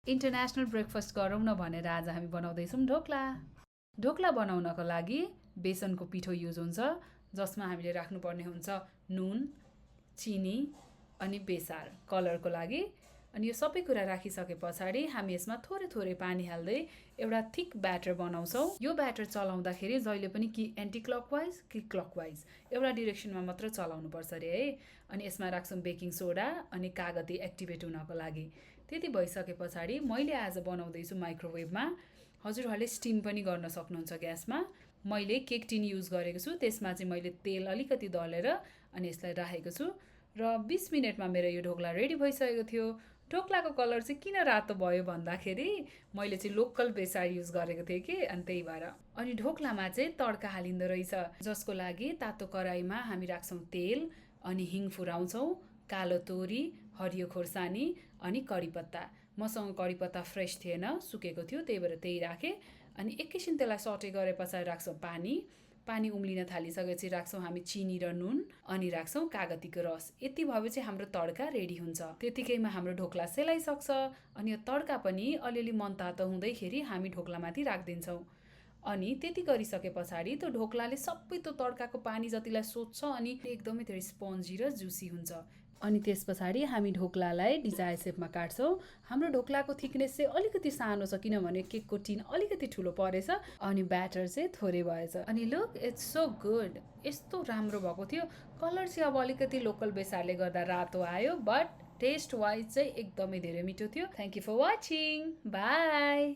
International breakfast गरौँ न भनेर आज हामी बनाउँदैछौँ ढोक्ला। ढोक्ला बनाउनको लागि बेसनको पिठो युज हुन्छ, जसमा हामीले राख्नुपर्ने हुन्छ नुन, चिनी अनि बेसार कलरको लागि। अनि यो सबै कुरा राखिसके पछाडि हामी यसमा थोरै थोरै पानी हाल्दै एउटा थिक ब्याटर बनाउँछौँ। यो ब्याटर चलाउँदाखेरि जहिले पनि कि एन्टी क्लकवाइज कि क्लकवाइज एउटा डिरेक्सनमा मात्र चलाउनु पर्छ अरे है। अनि यसमा राख्छौँ बेकिङ सोडा अनि कागती एक्टिभेट हुनको लागि। त्यति भइसके पछाडि मैले आज बनाउँदैछु माइक्रोवेभमा। हजुरहरूले स्टिम पनि गर्न सक्नुहुन्छ ग्यासमा। मैले केक टिन युज गरेको छु, त्यसमा चाहिँ मैले तेल अलिकति दलेर अनि यसलाई राखेको छु र 20 मिनेटमा मेरो यो ढोक्ला रेडी भइसकेको थियो। ढोक्लाको कलर चाहिँ किन रातो भयो भन्दाखेरि मैले चाहिँ लोकल बेसार युज गरेको थिएँ कि, अनि त्यही भएर। अनि ढोक्लामा चाहिँ तड्का हालिँदो रहेछ, जसको लागि तातो कराईमा हामी राख्छौँ तेल अनि हिङ फुराउँछौँ, कालो तोरी, हरियो खोर्सानी अनि कढीपत्ता। मसँग कढीपत्ता फ्रेस थिएन, सुकेको थियो, त्यही भएर त्यही राखेँ। अनि एकैछिन त्यसलाई सटे गरे पछाडि राख्छौँ पानी उम्लिन थालिसकेपछि राख्छौँ हामी चिनी र नुन अनि राख्छौँ कागतीको रस। यति भएपछि हाम्रो तड्का रेडी हुन्छ। त्यतिकैमा हाम्रो ढोक्ला सेलाइसक्छ। अनि यो तड्का पनि अलिअलि मनतातो हुँदैखेरि हामी ढोक्लामाथि राखिदिन्छौँ। अनि त्यति गरिसके पछाडि त्यो ढोक्लाले सबै त्यो तड्काको पानी जतिलाई सोध्छ अनि एकदमै धेरै स्पन्जी र जुसी हुन्छ। अनि त्यस पछाडि हामी ढोक्लालाई डिजायर सेपमा काट्छौँ। हाम्रो ढोक्लाको थिकनेस चाहिँ अलिकति सानो छ, किनभने केकको टिन अलिकति ठुलो परेछ अनि ब्याटर चाहिँ थोरै भएछ। अनि लुक, इट्स सो गुड। यस्तो राम्रो भएको थियो। कलर चाहिँ अब अलिकति लोकल बेसारले गर्दा रातो आयो, बट टेस्ट वाइज चाहिँ एकदमै धेरै मिठो थियो। Thank you for watching. By.